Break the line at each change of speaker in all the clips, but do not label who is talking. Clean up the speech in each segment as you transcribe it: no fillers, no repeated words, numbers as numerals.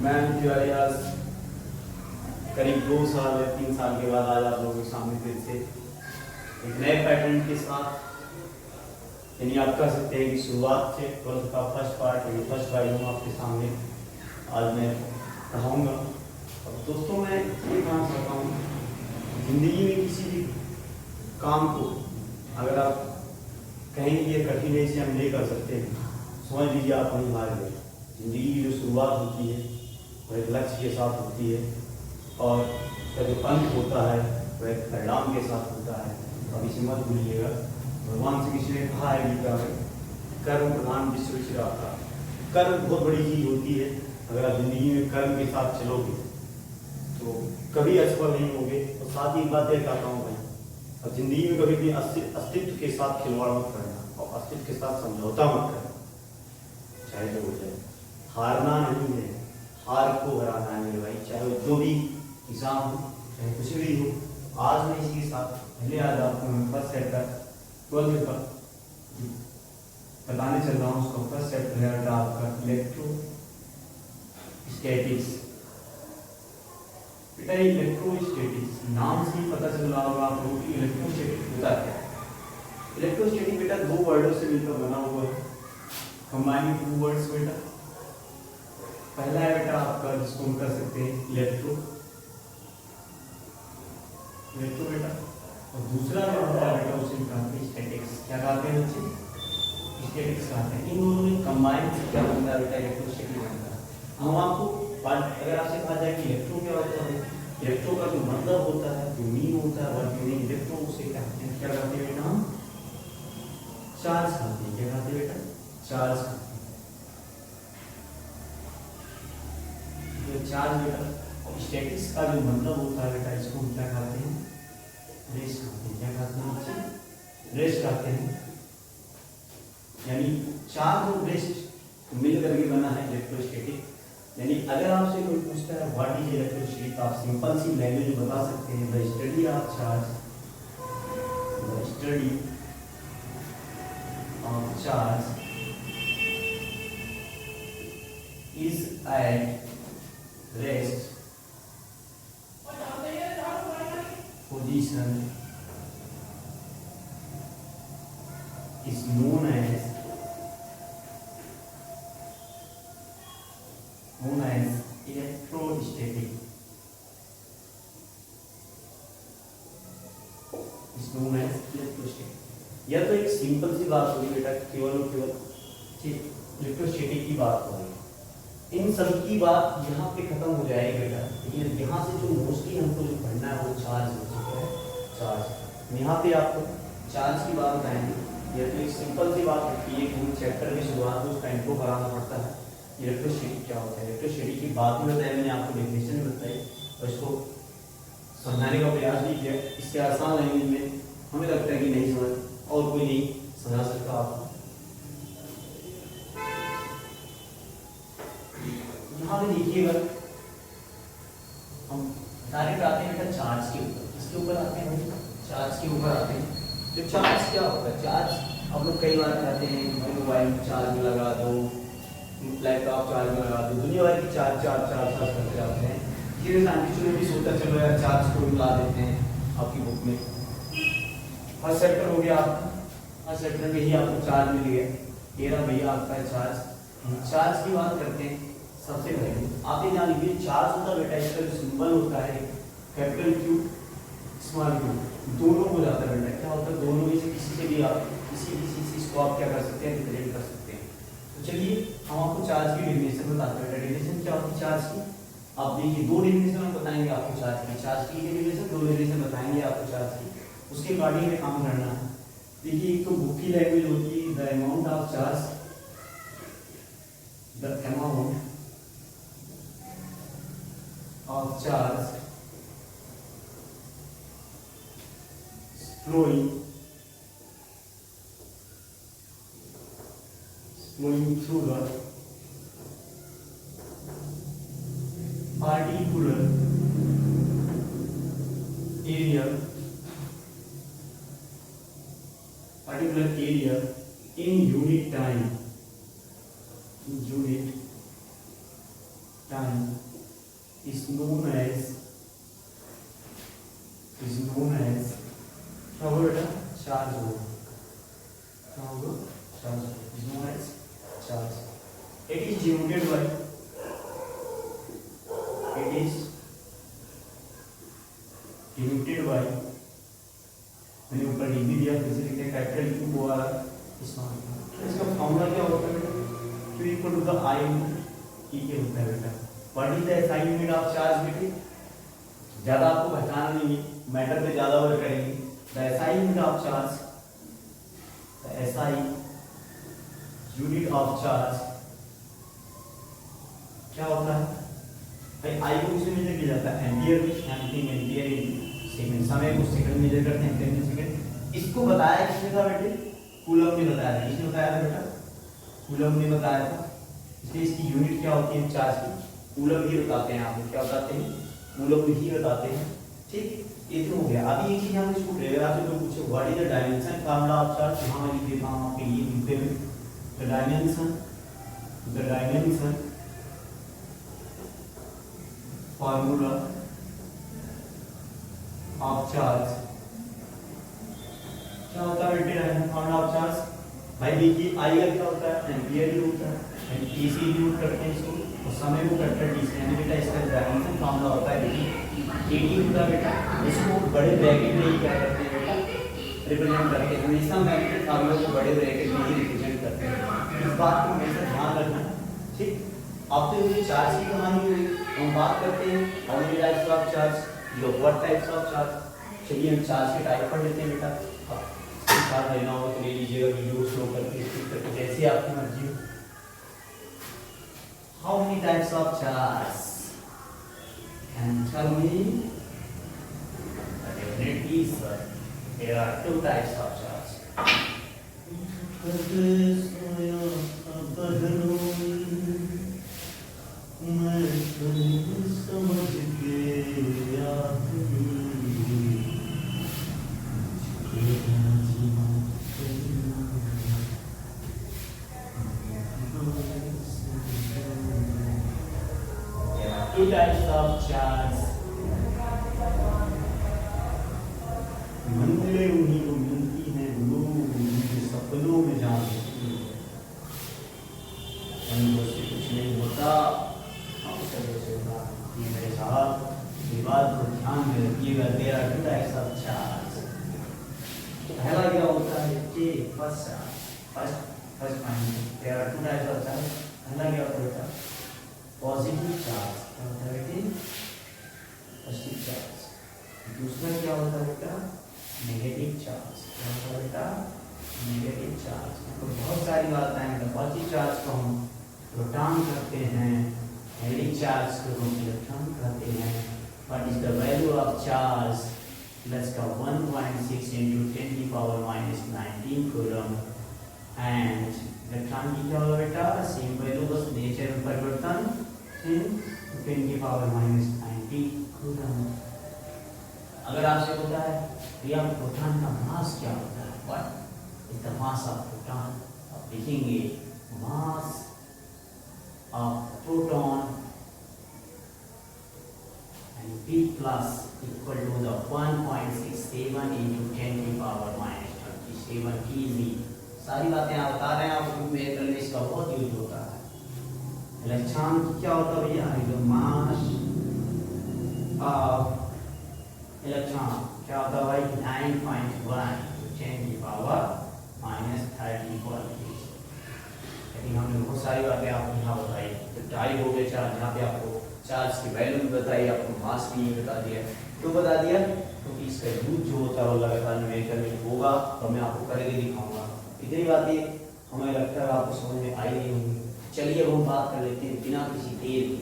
मैं तिवारी आज करीब 2 साल या 3 साल के बाद आज आप लोगों के सामने फिर से एक नए पैटर्न के साथ, यानी आप कह सकते हैं कि शुरुआत से 12th का फर्स्ट पार्ट यानी फर्स्ट वाइल्यूम आपके सामने आज मैं पढ़ाऊँगा। और दोस्तों मैं ये कहना चाहता हूँ, ज़िंदगी में किसी भी काम को अगर आप कहेंगे ये कठिनाई से हम नहीं कर सकते, समझ लीजिए आप वहीं हार गए। ज़िंदगी की जो शुरुआत होती है वह एक लक्ष्य के साथ होती है और उसका जो अंत होता है वह एक परिणाम के साथ होता है। अब इसे मत भूलिएगा। भगवान श्री कृष्ण ने कहा है गीता में, कर्म प्रधान विश्व चिराता। कर्म बहुत बड़ी चीज़ होती है। अगर आप जिंदगी में कर्म के साथ चलोगे तो कभी असफल नहीं होगे। और साथ ही एक बात यह कहता हूँ भाई, अब जिंदगी में कभी भी अस्तित्व के साथ खिलवाड़ मत करना और अस्तित्व के साथ समझौता मत करना, चाहे जो हो जाए। हारना नहीं है, हार को हराना है मेरे भाई, चाहे वो जो भी एग्जाम हो, चाहे कुछ भी हो। आज मैं इसी के साथ पहले आज आपको फर्स्ट सेट का 12th का बताने चल रहा हूँ। उसका फर्स्ट सेट रहेगा आपका इलेक्ट्रोस्टैटिक्स। बेटा इलेक्ट्रोस्टैटिक्स नाम से ही पता चल रहा होगा आप लोगों की इलेक्ट्रोस्टैटिक होता क्या है। इलेक्ट्रोस्टैटिक बेटा 2 वर्डों से मिलकर बना हुआ है, कंबाइनिंग 2 वर्ड्स बेटा। पहला है बेटा आपका जिसको हम कर सकते हैं इलेक्ट्रो बेटा, और दूसरा जो होता है बेटा उसे कहते हैं स्टैटिक्स। क्या कहते हैं बच्चे? स्टैटिक्स कहते हैं। इन दोनों में कंबाइन से क्या बनता है बेटा? इलेक्ट्रोस्टैटिक बनता है। हम आपको अगर आपसे कहा जाए कि इलेक्ट्रो क्या होता है, इलेक्ट्रो का जो मतलब होता है, जो मीन होता है, वर्ड मीनिंग इलेक्ट्रो उसे कहते हैं, क्या कहते हैं बेटा? हम चार्ज कहते हैं। क्या कहते हैं बेटा? चार्ज कहते हैं। चार्ज बेटा। और स्टैटिक्स का जो मतलब होता है बेटा, इसको हम क्या कहते हैं? रेस्ट कहते हैं। क्या कहते हैं बच्चे? रेस्ट कहते हैं। यानी चार्ज और रेस्ट मिल करके बना है इलेक्ट्रोस्टैटिक। यानी अगर आपसे कोई पूछता है व्हाट इज इलेक्ट्रोस्टैटिक, आप सिंपल सी लैंग्वेज में बता सकते हैं the study of charge, the study of charge is at rest position is known as electrostatic, is known as electrostatic। यह तो एक सिंपल सी बात होगी बेटा, केवल और केवल इलेक्ट्रोस्टैटिक की बात होगी। इन सब की बात यहाँ पे खत्म हो जाएगी बेटा, लेकिन यहाँ से जो मोस्टली हमको जो पढ़ना है वो चार्ज हो चुका है। चार्ज यहाँ पे आपको चार्ज की बात बताएंगे। यह तो एक सिंपल सी बात होती है कि चैप्टर की शुरुआत में उसका इंट्रो कराना पड़ता है। इलेक्ट्रोस्टैटिक क्या होता है, इलेक्ट्रोस्टैटिक की बात भी बताई मैंने आपको, डेफिनेशन भी बताई और इसको समझाने का प्रयास भी किया। इसके आसान लैंग्वेज में हमें लगता है कि नहीं समझ और कोई नहीं समझा सकता आपको। यहाँ पे देखिएगा हम डायरेक्ट आते हैं बेटा चार्ज के ऊपर। किसके ऊपर आते हैं भाई? चार्ज के ऊपर आते हैं। जो चार्ज क्या होता है? चार्ज आप लोग कई बार कहते हैं मोबाइल चार्ज में लगा दो, लैपटॉप चार्ज में लगा दो, दुनिया भर की चार्ज करते जाते हैं। धीरे साइंटिस्टों ने भी सोचा चलो यार चार्ज को मिला देते हैं आपकी बुक में। फर्स्ट सेक्टर हो गया आपका, फर्स्ट सेक्टर में ही आपको चार्ज मिल गया। तेरा भैया आपका है चार्ज। चार्ज की बात करते हैं। सबसे पहले आप ये जान लीजिए चार्ज होता है बेटा, इसका जो सिंबल होता है कैपिटल क्यू स्मॉल क्यू, दोनों हो जाता है बेटा। क्या होता है? दोनों में से किसी से भी आप किसी चीज को आप क्या कर सकते हैं? रिप्रेजेंट कर सकते हैं। तो चलिए हम आपको चार्ज की डेफिनेशन बताते हैं। डेफिनेशन क्या होती है चार्ज की? आप देखिए 2 डेफिनेशन हम बताएंगे आपको चार्ज की। चार्ज की डेफिनेशन 2 डेफिनेशन बताएंगे आपको चार्ज की, उसके अकॉर्डिंग में काम करना है। देखिए एक तो बुक की लैंग्वेज होती है the amount of charge, the amount of charge flowing through the particular area in unit time is known as क्या होगा बेटा, चार्ज होगा, क्या होगा, charge is known as charge. It is denoted by, मैंने ऊपर डिग्री दिया, फिर से लिखते हैं कैपिटल क्यू को वाला स्मॉल। इसका फॉर्मूला क्या होता है बेटा, Q equal to the I E के होता है बेटा। What is the SI unit of charge बेटे, ज्यादा आपको पहचाना नहीं है, मैटर पे ज्यादा वर्क करेंगे। The SI unit of charge, the SI unit of charge क्या होता है भाई, आई को किसमें मेजर किया जाता है, एम्पियर में, एम्पियर इन सेकंड, समय को सेकंड मेजर करते हैं, एम्पियर इन सेकंड। इसको बताया किसने था बेटे, कूलम ने बताया था। किसने बताया था बेटा, कूलम ने बताया था। इसलिए इसकी यूनिट क्या होती है चार्ज की, कूलम ही बताते हैं आपको, क्या बताते हैं, कूलम ही बताते हैं। ठीक, ये तो हो गया। अभी एक चीज हम इसको ट्रेगर आपसे कोई पूछे what is the dimension formula of charge, यहां मैं लिख देता हूं आपके लिए लिखते हुए, the dimension formula of charge क्या होता है बेटे, डायमेंशन फार्मूला ऑफ चार्ज भाई देखिए, आई एल क्या होता है, एम्पियर ही होता है, टीसी यूज करते हैं इसको, और समय को कैपिटल टी से, यानी बेटा इसका डायमेंशन फार्मूला होता है एटी होता है बेटा। इसको बड़े ब्रैकेट में ही क्या करते हैं बेटा, रिप्रेजेंट करते हैं, हमेशा मैग्नेटिक फार्मूला को बड़े ब्रैकेट में ही रिप्रेजेंट करते हैं। इस बात को हमेशा ध्यान रखना। ठीक, अब तो ये चार्ज की कहानी हुई, हम बात करते हैं how many types of charge, yo what types of charge. चलिए हम चार्ज के टाइप पढ़ लेते हैं बेटा। चार्ज लेना होगा तो ले लीजिएगा, वीडियो स्लो करके जैसे आपकी मर्जी हो। How many types of charge? Can you tell me? Definitely, sir. There are two types of charge. Two types of charge. मंजिलें उन्हीं को मिलती हैं, लोग उनके सपनों में जानती हैं। से कुछ नहीं होता, हम से होगा। ये मेरे साहब ये बात को ध्यान में रखिएगा। There are two types of charge. पहला क्या होता है कि first point, there are two types of charge. पहला क्या होता है, पॉजिटिव चार्ज, क्या होता है बेटे, पॉजिटिव चार्ज। दूसरा क्या होता है बेटा, नेगेटिव चार्ज, क्या होता है बेटा, नेगेटिव चार्ज। तो बहुत सारी बातें हैं। पॉजिटिव चार्ज को हम प्रोटॉन कहते हैं, नेगेटिव चार्ज को हम इलेक्ट्रॉन कहते हैं। What is the value of charge, let's का 1.6 × 10⁻⁻19 कूलम। एंड इलेक्ट्रॉन की क्या होगा बेटा, सेम वैल्यू, बस नेचर में परिवर्तन, 10⁻⁻90 कूलम। अगर आपसे होता है भैया प्रोटॉन का मास क्या होता है, what is the mass of proton, आप लिखेंगे mass of proton and P plus equal to the 1.67 × 10⁻⁻27 kg। सारी बातें आप बता रहे हैं, आप ग्रुप में करने इसका बहुत यूज होता है। इलेक्ट्रॉन क्या होता है भैया, मास ऑफ इलेक्ट्रॉन क्या होता है भाई, 9.1 × 10⁻⁻34 kg। लेकिन हमने बहुत सारी बातें आपको यहाँ बताई, तो टाइप हो गए चार्ज, यहाँ पे आपको चार्ज की वैल्यू भी बताई, आपको मास भी बता दिया। क्यों बता दिया, क्योंकि इसका यूज जो होता है वो लगातार न्यूमेरिकल में होगा, और मैं आपको करके दिखाऊंगा। इतनी बातें हमें लगता है आपको समझ में आई नहीं होंगी। चलिए अब हम बात कर लेते हैं बिना किसी देर के।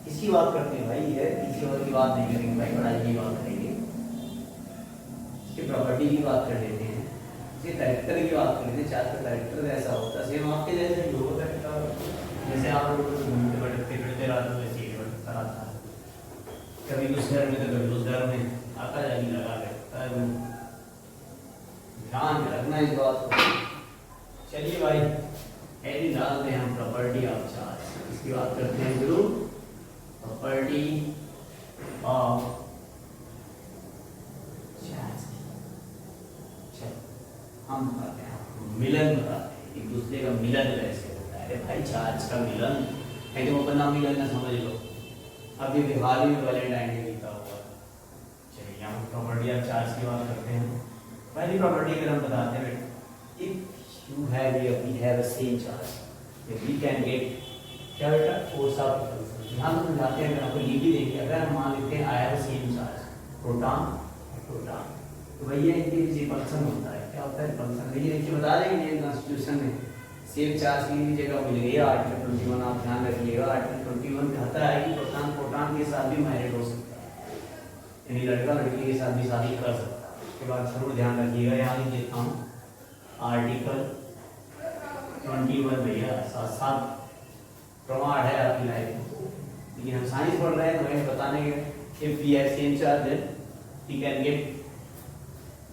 किसकी बात करते हैं भाई, है किसी और की बात नहीं करेंगे भाई, पढ़ाई की बात करेंगे, इसकी प्रॉपर्टी की बात कर लेते हैं, इसके कैरेक्टर की बात कर लेते हैं। चार्ज का कैरेक्टर ऐसा होता है सेम आपके जैसे ही होगा कैरेक्टर, जैसे आप लोग घूमते बढ़ते फिरते रहते हो वैसे ही बढ़ता रहता है। कभी उस घर में तो कभी उस घर में आता जाने लगा रहता है। ध्यान में रखना इस बात को। चलिए भाई ऐसी डालते हैं हम प्रॉपर्टी ऑफ चार्ज। इसकी बात करते हैं गुरु, प्रॉपर्टी ऑफ चार्ज। हम बताते हैं आपको, मिलन बताते हैं, एक दूसरे का मिलन कैसे होता है। अरे भाई चार्ज का मिलन है तो अपना मिलन ना समझ लो। अभी भी हाल ही में वैलेंटाइन डे बीता हुआ। चलिए हम प्रॉपर्टी ऑफ चार्ज की बात करते हैं। पहली प्रॉपर्टी अगर हम बताते हैं, if you have we have a same charge we can get क्या बेटा फोर्स ऑफ रिपल्सन। यहाँ तो समझाते हैं, अगर आपको ये भी देखिए, अगर हम मान लेते हैं I have same charge proton proton, तो भैया इनके बीच रिपल्सन होता है। क्या होता है रिपल्सन? भैया देखिए बता देंगे ये कॉन्स्टिट्यूशन में सेम चार्ज की जगह मिल गई है आर्टिकल 21। आप ध्यान रखिएगा आर्टिकल 21 कहता है कि प्रोटॉन प्रोटॉन के साथ भी मैरिड हो सकता है, यानी लड़का लड़की के साथ भी शादी कर सकता है। उसके बाद जरूर ध्यान रखिएगा, यहाँ लिख देता हूँ आर्टिकल 21 भैया साथ साथ प्रमाण है आपकी लाइफ में। लेकिन हम साइंस पढ़ रहे हैं तो हमें बताने के if we have same charge we can get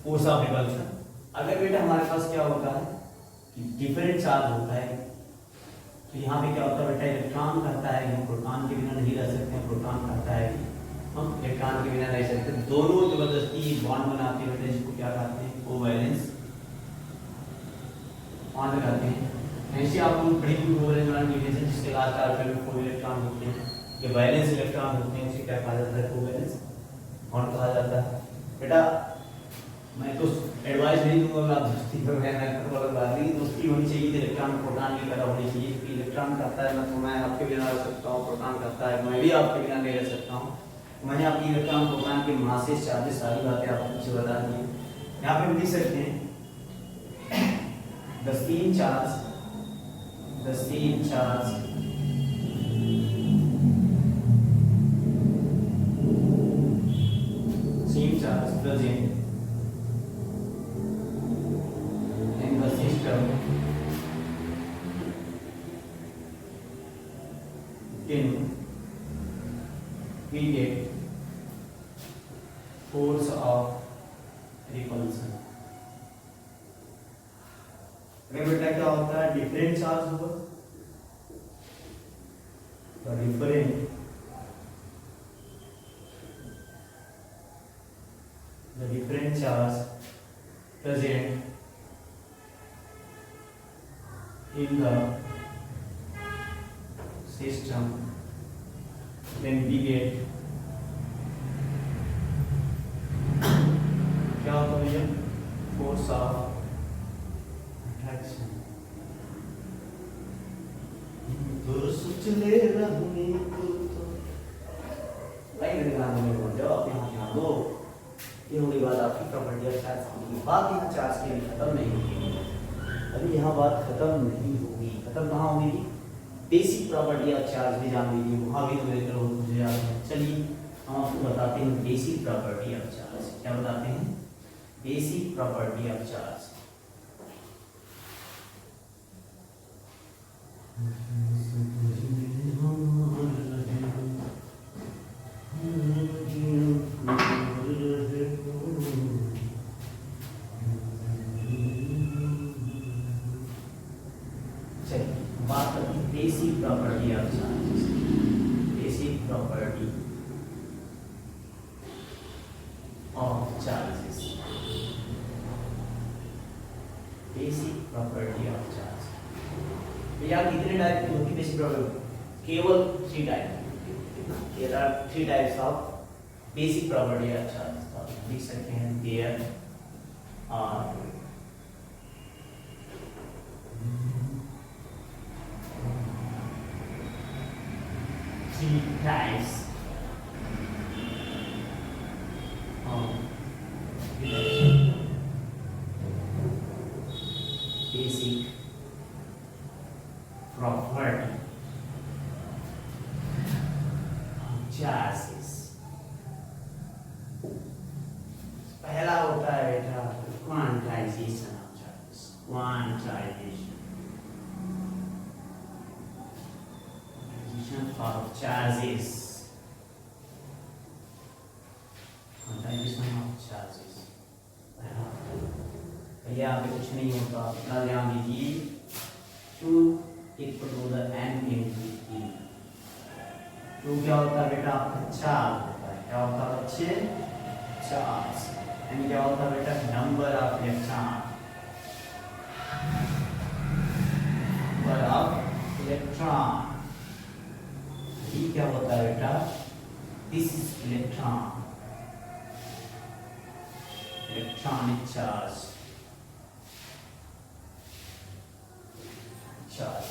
force of repulsion. अगर बेटा हमारे पास क्या होता है कि डिफरेंट चार्ज होता है, तो यहाँ पे क्या होता है बेटा, इलेक्ट्रॉन कहता है कि हम प्रोटॉन के बिना नहीं रह सकते हैं, प्रोटॉन कहता है कि हम इलेक्ट्रॉन के बिना रह सकते हैं। दोनों जबरदस्ती बॉन्ड बनाते हैं बेटा, जिसको क्या कहते हैं कोवैलेंस बॉन्ड कहते हैं। ऐसे आप लोग बड़ी कोवैलेंस बॉन्ड डिवीजन जिसके लास्ट कार्बन में 4 इलेक्ट्रॉन होते हैं, ये वैलेंस इलेक्ट्रॉन होते हैं, उसे क्या कहा जाता है कोवैलेंस बॉन्ड कहा जाता है। बेटा मैं तो एडवाइस नहीं दूंगा आप दोस्ती करो, मैं वाला बात नहीं, दोस्ती होनी चाहिए इलेक्ट्रॉन प्रोटॉन की तरह होनी चाहिए। क्योंकि इलेक्ट्रॉन कहता है मैं मैं आपके बिना रह सकता हूँ, प्रोटॉन कहता है मैं भी आपके बिना नहीं रह सकता हूँ। मैंने आपकी इलेक्ट्रॉन प्रोटॉन के मासेस चार्जेस सारी बातें आपको पीछे बता दी। यहाँ पे हम लिख सकते हैं the same charge present in the system can we get force of repulsion। अगर बेटा क्या होता है डिफरेंट चार्ज होगा तो different charge present in the system then we get क्या होता है फोर्स ऑफ अट्रैक्शन। चले रहूंगी तो भाई मेरे गाने में बोल जाओ, आप यहाँ ध्यान दो। ये होगी बात आपकी प्रॉपर्टी ऑफ चार्ज की। बात यहाँ चार्ज के लिए खत्म नहीं होगी, अभी यहाँ बात खत्म नहीं होगी। खत्म कहाँ होगी? बेसिक प्रॉपर्टी ऑफ चार्ज भी जान लीजिए, वहाँ भी मेरे तरफ मुझे याद है। चलिए हम आपको बताते हैं बेसिक प्रॉपर्टी ऑफ चार्ज। क्या बताते हैं? Basic property of charge. बात करते हैं basic property of charges. Basic property of charges. Basic property of charge. भैया कितने टाइप की होती है बेसिक प्रॉपर्टी? केवल 3 type. There are 3 types of basic property of charge। तो आप लिख सकते हैं there are 3 types of basic property charges। पहला होता है बेटा quantization of charges. Quantization of charges। quantization of charges। भैया यहाँ पे कुछ नहीं होता, इतना ध्यान दीजिए। Q equal to the N into E। Q तो क्या होता है बेटा आपका चार्ज होता है। क्या होता है बच्चे? चार्ज। यानी क्या होता है बेटा? Number of electron. Number of electron. ये क्या होता है बेटा? This is electron. Electronic charge. Charge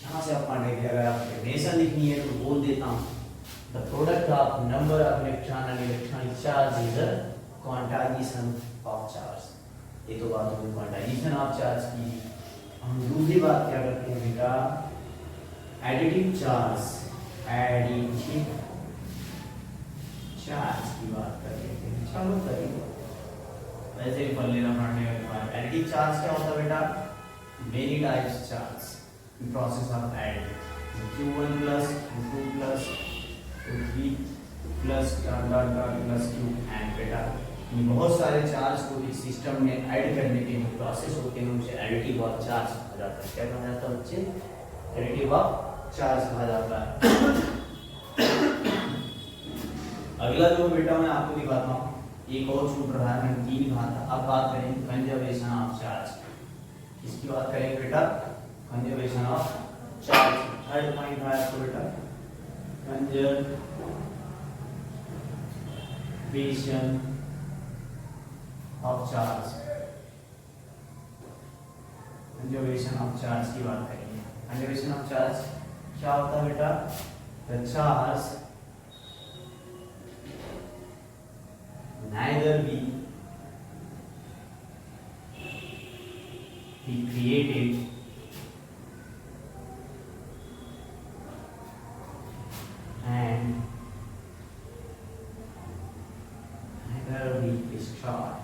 जहां से आप पढ़ेंगे, अगर आप डेफिनेशन लिखनी है तो बोल देता हूं, the product of number of electron and electronic charge is the quantization of charge. ये तो बात होगी क्वांटाइजेशन ऑफ चार्ज की। हम दूसरी बात क्या करते हैं बेटा? Additive charge. एडिटिव चार्ज की बात कर लेते हैं। चलो करिए, वैसे ही पढ़ लेना पढ़ने के बाद। एडिटिव चार्ज क्या होता है बेटा? Many types charge in process of adding q1 plus q2 plus q3 plus dot dot dot plus q and बेटा ये बहुत सारे चार्ज को इस सिस्टम में ऐड करने के जो प्रोसेस होते हैं उसे एडिटिव ऑफ चार्ज कहा जाता है। क्या कहा जाता है बच्चे? एडिटिव ऑफ चार्ज कहा जाता है। अगला जो बेटा मैं आपको दिखाता हूँ, एक और छूट रहा है, मैंने 3 कहा था। अब बात करेंगे कंजर्वेशन ऑफ चार्ज। इसकी बात करेंगे बेटा, conservation of charge. Third point है आपको बेटा conservation of charge. Conservation of charge की बात करेंगे। कंजर्वेशन ऑफ चार्ज क्या होता है बेटा? The charge neither be created and neither be destroyed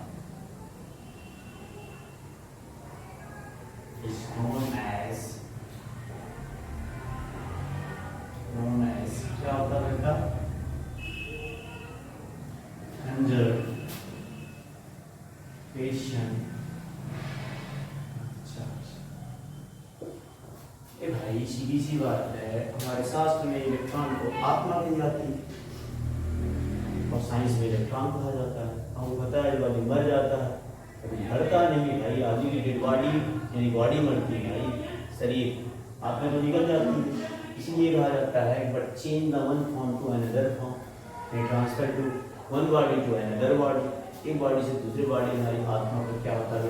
is known as क्या होता है बेटा? Conservation charge. ए भाई सीधी सी बात है, हमारे शास्त्र में इलेक्ट्रॉन को आत्मा कही जाती है और साइंस में इलेक्ट्रॉन कहा जाता है। हमको पता है जब आदमी मर जाता है कभी मरता नहीं भाई, आदमी की डेड बॉडी यानी बॉडी मरती है भाई, शरीर आत्मा तो निकल जाती है। इसलिए कहा जाता है but change the one form to another form, they transfer to one body to another body। एक बॉडी से दूसरी बॉडी हमारी आत्मा को क्या होता है?